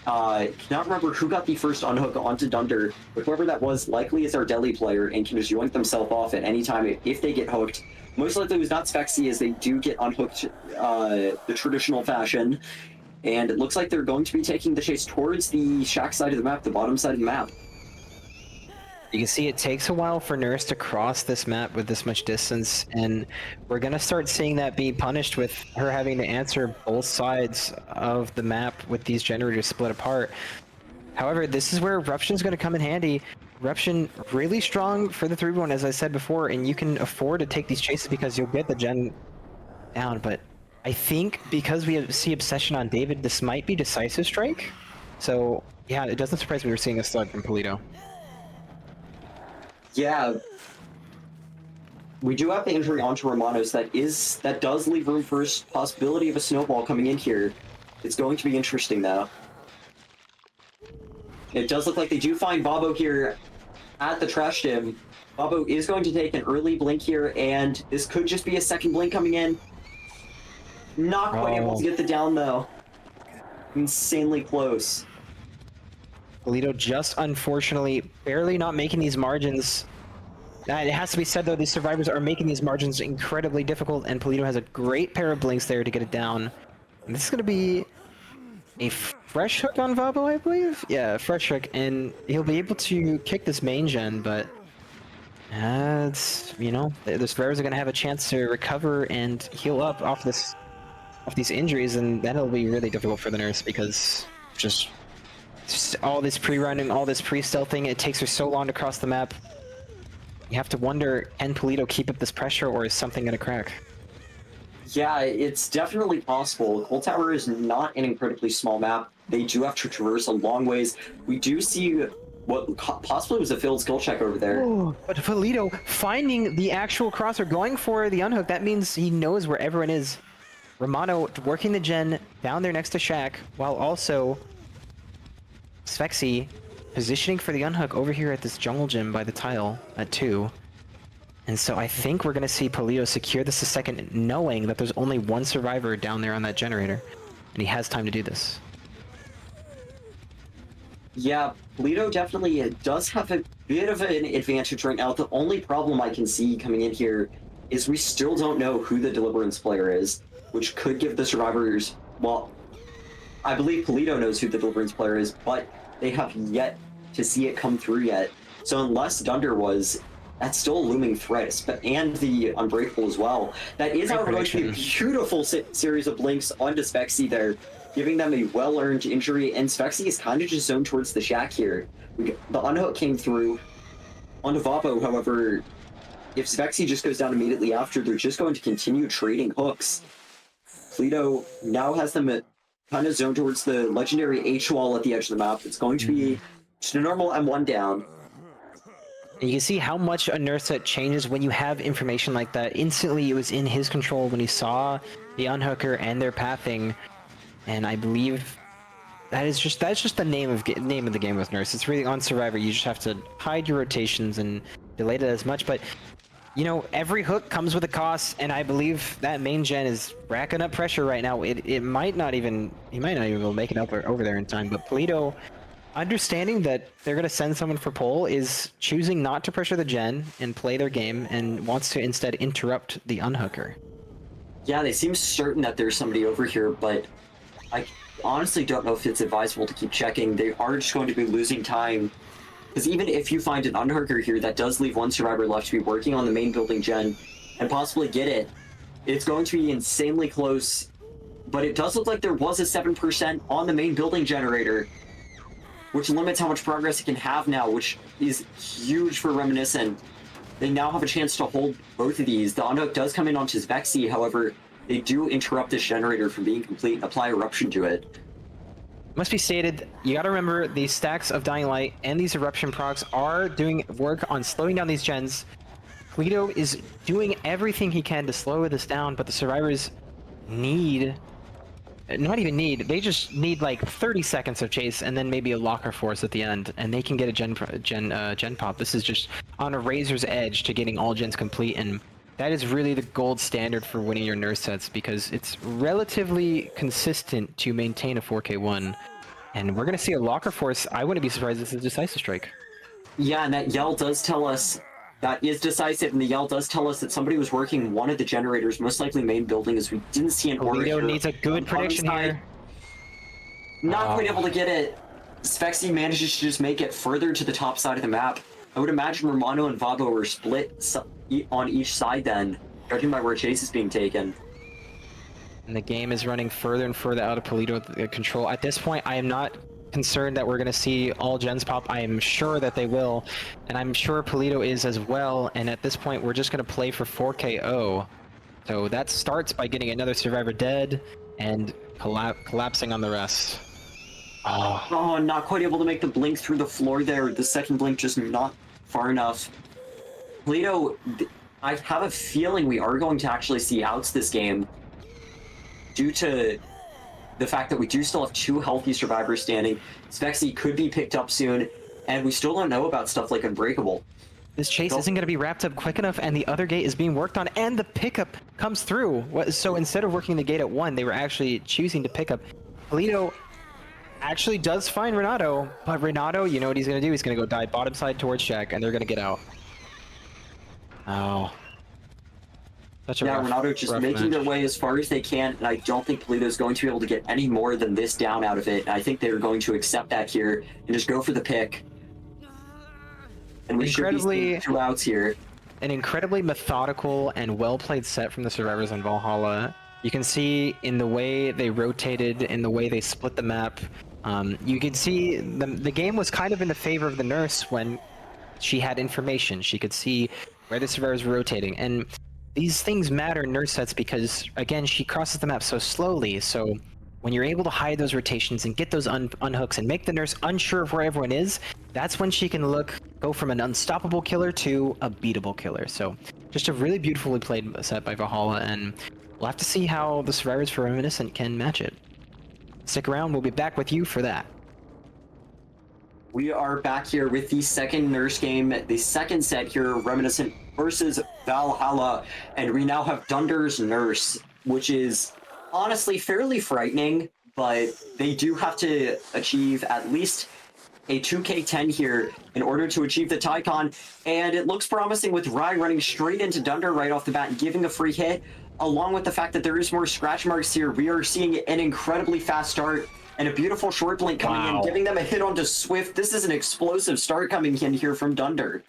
Cannot remember who got the first unhook onto Dunder, but whoever that was likely is our Deli player and can just yoink themselves off at any time if they get hooked. Most likely it was not Svexy, as they do get unhooked the traditional fashion. And it looks like they're going to be taking the chase towards the Shack side of the map, the bottom side of the map. You can see it takes a while for Nurse to cross this map with this much distance, and we're gonna start seeing that be punished with her having to answer both sides of the map with these generators split apart. However, this is where Eruption's gonna come in handy. Eruption really strong for the 3v1, as I said before, and you can afford to take these chases because you'll get the gen down, but I think because we see Obsession on David, this might be Decisive Strike. So, yeah, it doesn't surprise me we're seeing a slug from Polito. Yeah. We do have the injury onto Romanos that does leave room for a possibility of a snowball coming in here. It's going to be interesting though. It does look like they do find Bobo here at the trash dim. Bobo is going to take an early blink here, and this could just be a second blink coming in. Not quite able to get the down though. Insanely close. Polito just unfortunately barely not making these margins. It has to be said though, these survivors are making these margins incredibly difficult, and Polito has a great pair of blinks there to get it down. And this is going to be a fresh hook on Vabo, I believe? Yeah, fresh hook, and he'll be able to kick this main gen, but it's, you know, the survivors are going to have a chance to recover and heal up off these injuries, and that'll be really difficult for the nurse because just all this pre-running, all this pre-stealthing, it takes her so long to cross the map. You have to wonder, can Polito keep up this pressure, or is something going to crack? Yeah, it's definitely possible. Cold Tower is not an incredibly small map. They do have to traverse a long ways. We do see what possibly was a failed skill check over there. Oh, but Polito finding the actual crosser, going for the unhook, that means he knows where everyone is. Romano working the gen down there next to Shaq, while also Svexy positioning for the unhook over here at this jungle gym by the tile at 2. And so I think we're going to see Polito secure this a second, knowing that there's only one survivor down there on that generator, and he has time to do this. Yeah, Polito definitely does have a bit of an advantage right now. The only problem I can see coming in here is we still don't know who the Deliverance player is, which could give the survivors, well, I believe Polito knows who the Deliverance player is, but they have yet to see it come through yet. So unless Dunder was, that's still a looming threat, and the Unbreakable as well. That is how we're going to be a beautiful series of blinks onto Svexy there, giving them a well-earned injury, and Svexy is kind of just zoned towards the shack here. The unhook came through onto Vapo, however, if Svexy just goes down immediately after, they're just going to continue trading hooks. Polito now has them kind of zoned towards the legendary H-wall at the edge of the map. It's going to be just a normal M1 down. And you can see how much a nurse set changes when you have information like that. Instantly, it was in his control when he saw the unhooker and their pathing, and I believe that's just the name of the game with Nurse. It's really on Survivor. You just have to hide your rotations and delay it as much. But you know, every hook comes with a cost, and I believe that main gen is racking up pressure right now. He might not even be able to make it up over there in time. But Polito, understanding that they're going to send someone for pole, is choosing not to pressure the gen and play their game, and wants to instead interrupt the unhooker. Yeah, they seem certain that there's somebody over here, but I honestly don't know if it's advisable to keep checking. They are just going to be losing time. Because even if you find an unhooker here, that does leave one survivor left to be working on the main building gen and possibly get it. It's going to be insanely close, but it does look like there was a 7% on the main building generator, which limits how much progress it can have now, which is huge for Reminiscent. They now have a chance to hold both of these. The unhook does come in onto Svexy, however, they do interrupt this generator from being complete and apply eruption to it. Must be stated, you gotta remember these stacks of Dying Light and these eruption procs are doing work on slowing down these gens. Polito is doing everything he can to slow this down, but the survivors need, not even need, they just need like 30 seconds of chase and then maybe a locker force at the end, and they can get a gen pop. This is just on a razor's edge to getting all gens complete, and that is really the gold standard for winning your nurse sets, because it's relatively consistent to maintain a 4K1. And we're going to see a locker force. I wouldn't be surprised if it's a decisive strike. Yeah, and that yell does tell us that is decisive, and the yell does tell us that somebody was working one of the generators, most likely main building, as we didn't see an order. Polito needs a good prediction here. Not quite able to get it. Svexy manages to just make it further to the top side of the map. I would imagine Romano and Vabo were split on each side then, judging by where chase is being taken. And the game is running further and further out of Polito control. At this point, I am not concerned that we're going to see all gens pop. I am sure that they will, and I'm sure Polito is as well. And at this point, we're just going to play for 4KO. So that starts by getting another survivor dead and collapsing on the rest. Oh, not quite able to make the blink through the floor there. The second blink just not far enough. Polito, I have a feeling we are going to actually see outs this game due to the fact that we do still have 2 healthy survivors standing. Spexy could be picked up soon, and we still don't know about stuff like Unbreakable. This chase isn't going to be wrapped up quick enough, and the other gate is being worked on, and the pickup comes through. So instead of working the gate at 1, they were actually choosing to pick up. Polito actually does find Renato, but Renato, you know what he's going to do? He's going to go dive bottom side towards Jack, and they're going to get out. Oh. Such a Yeah, rough, Renato just making their way as far as they can, and I don't think Polito is going to be able to get any more than this down out of it. I think they're going to accept that here and just go for the pick. And we should be seeing 2 outs here. An incredibly methodical and well-played set from the survivors on Valhalla. You can see in the way they rotated, in the way they split the map. You can see the game was kind of in the favor of the nurse when she had information. She could see where the survivors were rotating. And these things matter in nurse sets because, again, she crosses the map so slowly. So when you're able to hide those rotations and get those unhooks and make the nurse unsure of where everyone is, that's when she can go from an unstoppable killer to a beatable killer. So just a really beautifully played set by Valhalla, and we'll have to see how the survivors for Reminiscent can match it. Stick around, we'll be back with you for that. We are back here with the second nurse game, the second set here, Reminiscent versus Valhalla, and we now have Dunder's Nurse, which is honestly fairly frightening, but they do have to achieve at least a 2k10 here in order to achieve the Tycon, and it looks promising with Rye running straight into Dunder right off the bat and giving a free hit, along with the fact that there is more scratch marks here. We are seeing an incredibly fast start and a beautiful short blink coming in, giving them a hit onto Swift. This is an explosive start coming in here from Dunder.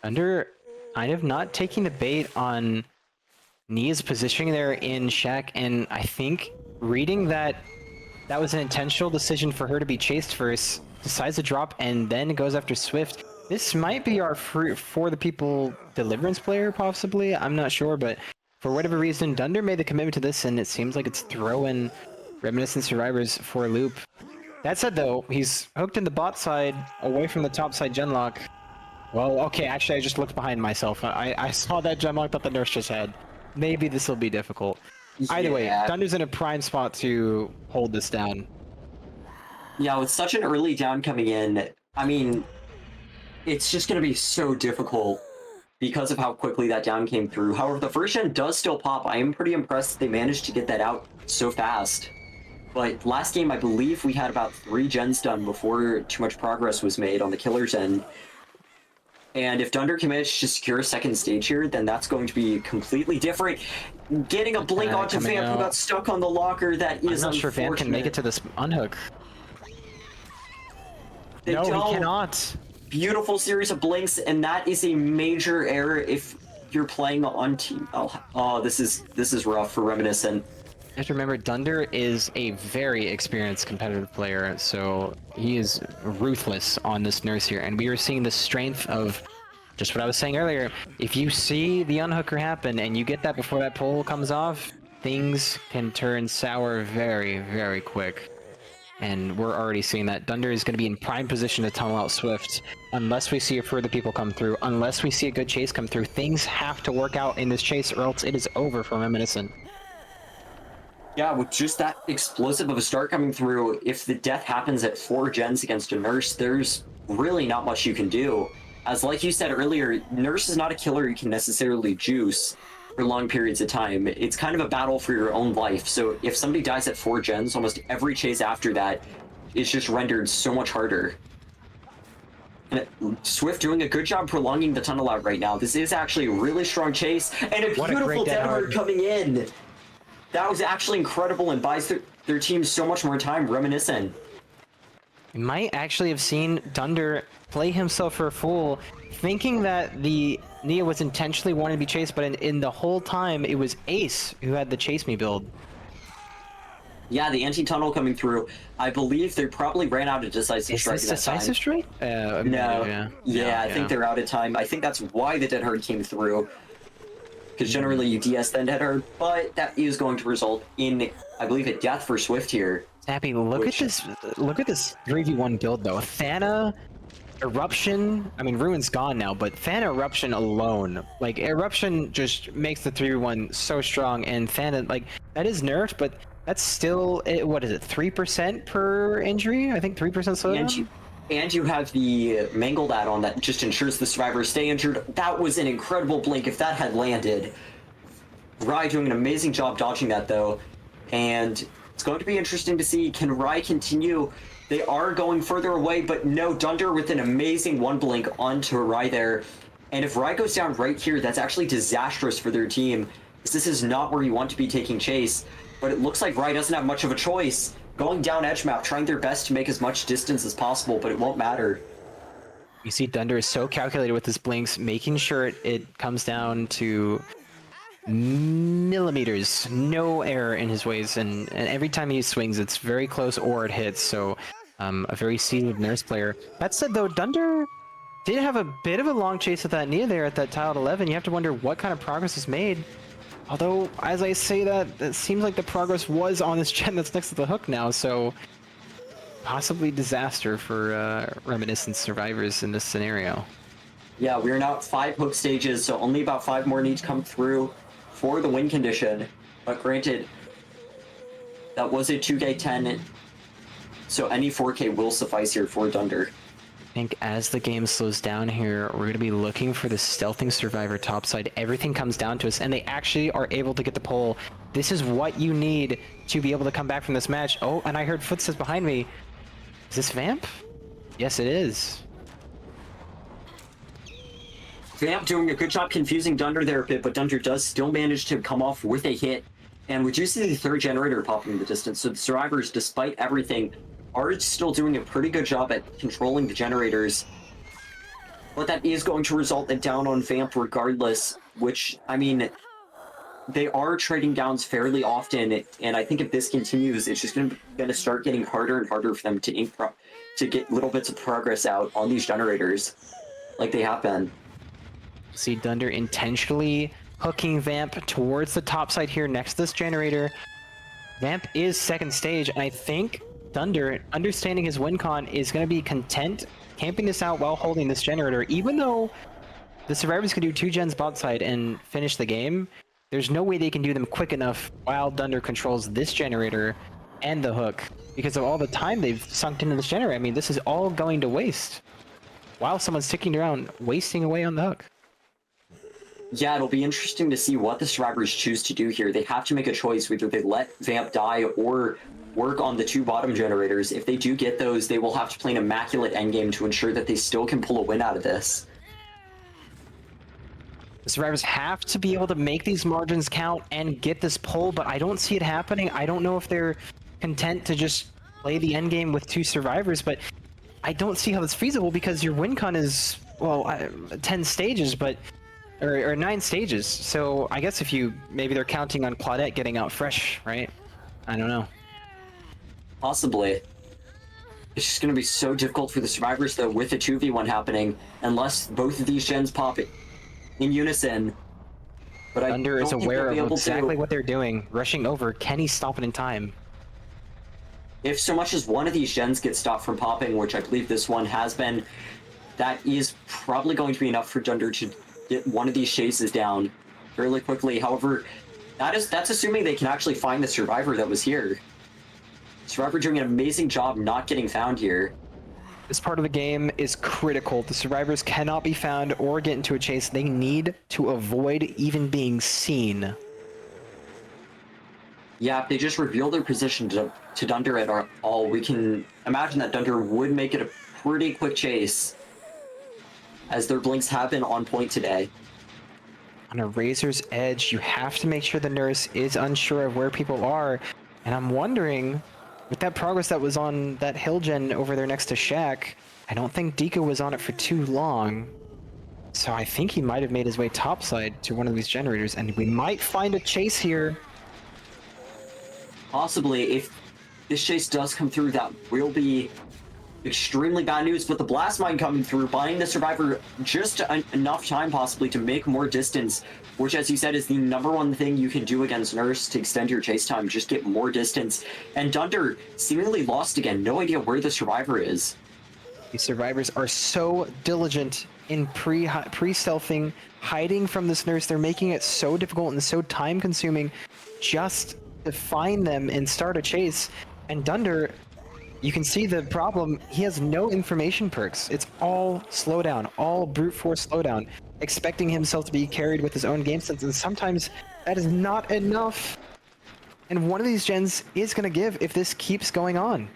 Dunder kind of not taking the bait on Nia's positioning there in Shack, and I think reading that was an intentional decision for her to be chased first, decides to drop and then goes after Swift. This might be our for the people Deliverance player, possibly. I'm not sure, but for whatever reason, Dunder made the commitment to this, and it seems like it's throwing Reminiscent survivors for a loop. That said, though, he's hooked in the bot side, away from the top side genlock. Well, okay, actually, I just looked behind myself. I saw that genlock that the nurse just had. Maybe this will be difficult. Either way, Dunder's in a prime spot to hold this down. Yeah, with such an early down coming in, I mean, it's just going to be so difficult because of how quickly that down came through. However, the first gen does still pop. I am pretty impressed they managed to get that out so fast. But last game, I believe we had about 3 gens done before too much progress was made on the killer's end. And if Dunder can manage to secure a second stage here, then that's going to be completely different. Getting a blink onto Vamp who got stuck on the locker, that is I'm not sure Vamp can make it to this unhook. No, he cannot. Beautiful series of blinks, and that is a major error if you're playing on team. Oh, this is rough for Reminiscent. You have to remember, Dunder is a very experienced competitive player, so he is ruthless on this nurse here, and we are seeing the strength of just what I was saying earlier. If you see the unhooker happen and you get that before that pole comes off, things can turn sour very, very quick. And we're already seeing that. Dunder is going to be in prime position to tunnel out Swift. Unless we see further people come through, unless we see a good chase come through, things have to work out in this chase or else it is over for Reminiscent. Yeah, with just that explosive of a start coming through, if the death happens at 4 gens against a nurse, there's really not much you can do. As like you said earlier, nurse is not a killer you can necessarily juice for long periods of time. It's kind of a battle for your own life. So if somebody dies at 4 gens, almost every chase after that is just rendered so much harder. And Swift doing a good job prolonging the tunnel out right now. This is actually a really strong chase, and a beautiful dead hard coming in. That was actually incredible and buys their team so much more time. Reminiscent. We might actually have seen Dunder play himself for a fool, thinking that the Nia was intentionally wanting to be chased, but in the whole time, it was Ace who had the chase me build. Yeah, the anti-tunnel coming through. I believe they probably ran out of decisive strike. Is this decisive strike? No. Yeah, I think they're out of time. I think that's why the dead hard came through. Because generally you DS then dead hard, but that is going to result in, I believe, a death for Swift here. Snappy, look at this 3v1 build though. Thana Eruption, I mean, Ruin's gone now, but Fan Eruption alone, like, Eruption just makes the 3v1 so strong, and Fan, like, that is nerfed, but that's still, what is it, 3% per injury? I think 3% slowdown? And you have the Mangled add-on that just ensures the survivors stay injured. That was an incredible blink if that had landed. Rai doing an amazing job dodging that, though. And it's going to be interesting to see, can Rai continue? They are going further away, but no, Dunder with an amazing one blink onto Rai there. And if Rai goes down right here, that's actually disastrous for their team, because this is not where you want to be taking chase. But it looks like Rai doesn't have much of a choice. Going down edge map, trying their best to make as much distance as possible, but it won't matter. You see Dunder is so calculated with his blinks, making sure it comes down to millimeters, no error in his ways, and every time he swings, it's very close or it hits, so a very seasoned Nurse player. That said, though, Dunder did have a bit of a long chase with that Nia there at that tile at 11. You have to wonder what kind of progress is made. Although, as I say that, it seems like the progress was on this gen that's next to the hook now, so possibly disaster for Reminiscent survivors in this scenario. Yeah, we're now at 5 hook stages, so only about 5 more need to come through for the win condition. But granted, that was a 2K 10, so any 4K will suffice here for Dunder. I think as the game slows down here, we're going to be looking for the stealthing survivor topside. Everything comes down to us, and they actually are able to get the pull. This is what you need to be able to come back from this match. Oh, and I heard footsteps behind me. Is this Vamp? Yes, it is. Vamp doing a good job confusing Dunder there a bit, but Dunder does still manage to come off with a hit and reduces the third generator popping in the distance. So the survivors, despite everything, are still doing a pretty good job at controlling the generators. But that is going to result in down on Vamp regardless, which, I mean, they are trading downs fairly often, and I think if this continues, it's just going to start getting harder and harder for them to get little bits of progress out on these generators, like they have been. See Dunder intentionally hooking Vamp towards the top side here next to this generator. Vamp is second stage, and I think Dunder, understanding his win con, is going to be content camping this out while holding this generator. Even though the survivors can do 2 gens bot side and finish the game, there's no way they can do them quick enough while Dunder controls this generator and the hook, because of all the time they've sunk into this generator. I mean, this is all going to waste while someone's sticking around, wasting away on the hook. Yeah, it'll be interesting to see what the survivors choose to do here. They have to make a choice, whether they let Vamp die or work on the 2 bottom generators. If they do get those, they will have to play an immaculate endgame to ensure that they still can pull a win out of this. The survivors have to be able to make these margins count and get this pull, but I don't see it happening. I don't know if they're content to just play the endgame with 2 survivors, but I don't see how that's feasible because your win con is, well, 10 stages, but or 9 stages. So I guess if you, maybe they're counting on Claudette getting out fresh, right? I don't know. Possibly. It's just going to be so difficult for the survivors, though, with the 2v1 happening, unless both of these gens pop it in unison. But Thunder is aware of exactly what they're doing. Rushing over, can he stop it in time? If so much as one of these gens gets stopped from popping, which I believe this one has been, that is probably going to be enough for Dunder to get one of these chases down fairly quickly. However, that's assuming they can actually find the survivor that was here. Survivor doing an amazing job not getting found here. This part of the game is critical. The survivors cannot be found or get into a chase. They need to avoid even being seen. Yeah, if they just reveal their position to Dunder at all, we can imagine that Dunder would make it a pretty quick chase, as their blinks have been on point today. On a razor's edge, you have to make sure the nurse is unsure of where people are. And I'm wondering, with that progress that was on that hill gen over there next to Shaq, I don't think Dika was on it for too long. So I think he might have made his way topside to one of these generators, and we might find a chase here. Possibly, if this chase does come through, that will be extremely bad news, but the blast mine coming through, buying the survivor just enough time possibly to make more distance, which, as you said, is the #1 thing you can do against Nurse to extend your chase time, just get more distance. And Dunder seemingly lost again, no idea where the survivor is. These survivors are so diligent in pre-stealthing, hiding from this nurse. They're making it so difficult and so time-consuming just to find them and start a chase. And Dunder, you can see the problem. He has no information perks. It's all slowdown, all brute force slowdown, expecting himself to be carried with his own game sense, and sometimes that is not enough. And one of these gens is going to give if this keeps going on.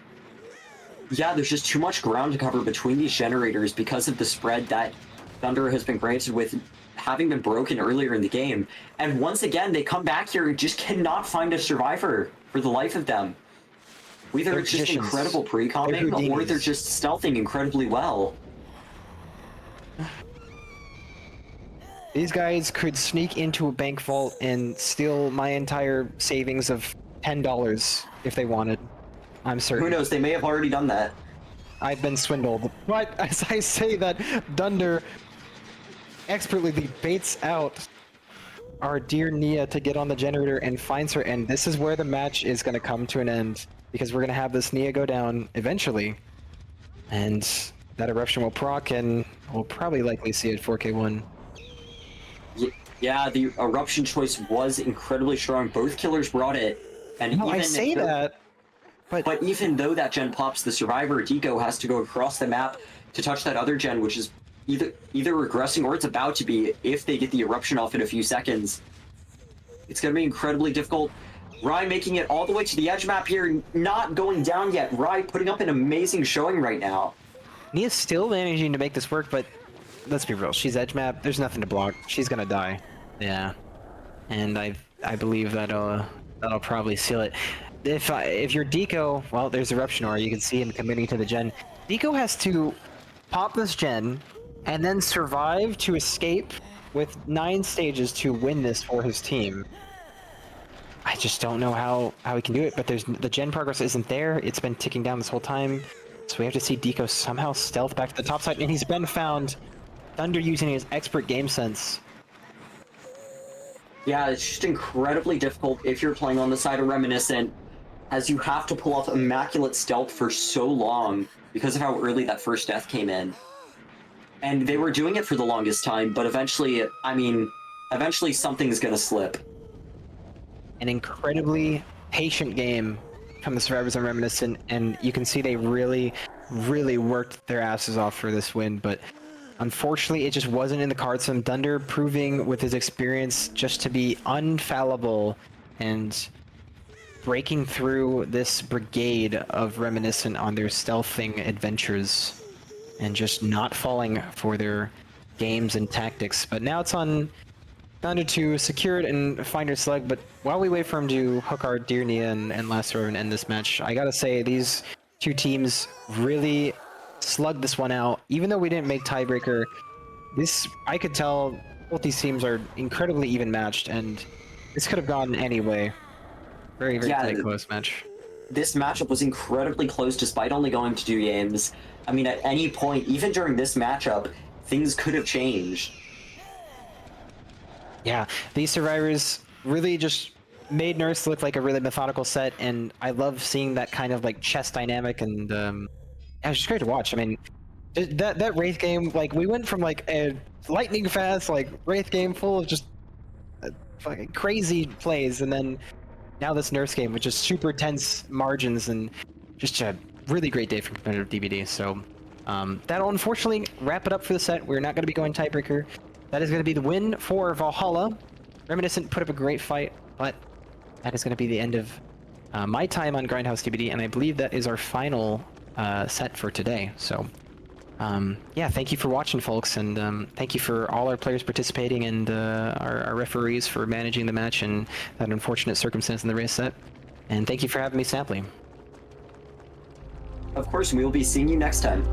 Yeah, there's just too much ground to cover between these generators because of the spread that Thunder has been granted with having been broken earlier in the game. And once again, they come back here and just cannot find a survivor for the life of them. Either it's just incredible pre-combing, or they're just stealthing incredibly well. These guys could sneak into a bank vault and steal my entire savings of $10 if they wanted. I'm certain. Who knows? They may have already done that. I've been swindled. But as I say that, Dunder expertly baits out our dear Nia to get on the generator and finds her, and this is where the match is going to come to an end, because we're going to have this Nia go down eventually, and that eruption will proc, and we'll probably likely see it 4K1. Yeah, the eruption choice was incredibly strong. Both killers brought it, and no, even I say that. But even though that gen pops, the survivor, Deco, has to go across the map to touch that other gen, which is either regressing or it's about to be if they get the eruption off in a few seconds. It's going to be incredibly difficult. Rye making it all the way to the edge map here, not going down yet. Rye putting up an amazing showing right now. Nia's still managing to make this work, but let's be real. She's edge map. There's nothing to block. She's going to die. Yeah. And I believe that'll probably seal it. If you're Deco, well, there's Eruption Aura. You can see him committing to the gen. Deco has to pop this gen and then survive to escape with 9 stages to win this for his team. I just don't know how he can do it, but the gen progress isn't there. It's been ticking down this whole time. So we have to see Deco somehow stealth back to the top side, and he's been found. Thunder using his expert game sense. Yeah, it's just incredibly difficult if you're playing on the side of Reminiscent, as you have to pull off immaculate stealth for so long because of how early that first death came in. And they were doing it for the longest time, but eventually, eventually something's gonna slip. An incredibly patient game from the survivors on Reminiscent, and you can see they really, really worked their asses off for this win, but unfortunately it just wasn't in the cards. Some Thunder proving with his experience just to be unfallible and breaking through this brigade of Reminiscent on their stealthing adventures and just not falling for their games and tactics. But now it's on Thunder to secure it and find her slug, but while we wait for him to hook our dear Nia and last serve and end this match, I gotta say these two teams really slugged this one out. Even though we didn't make tiebreaker, I could tell both these teams are incredibly even matched, and this could have gone any way. Very, very tight, close match. This matchup was incredibly close despite only going to 2 games. I mean, at any point, even during this matchup, things could have changed. Yeah, these survivors really just made Nurse look like a really methodical set, and I love seeing that kind of like chess dynamic, and it was just great to watch. I mean, that Wraith game, like we went from like a lightning fast like Wraith game full of just fucking crazy plays, and then now this Nurse game with just super tense margins and just a really great day for competitive DBD. So that'll unfortunately wrap it up for the set. We're not going to be going tiebreaker. That is going to be the win for Valhalla. Reminiscent put up a great fight, but that is going to be the end of my time on Grindhouse DBD, and I believe that is our final set for today. So yeah, thank you for watching, folks, and thank you for all our players participating and our referees for managing the match and that unfortunate circumstance in the race set. And thank you for having me sampling. Of course, we will be seeing you next time.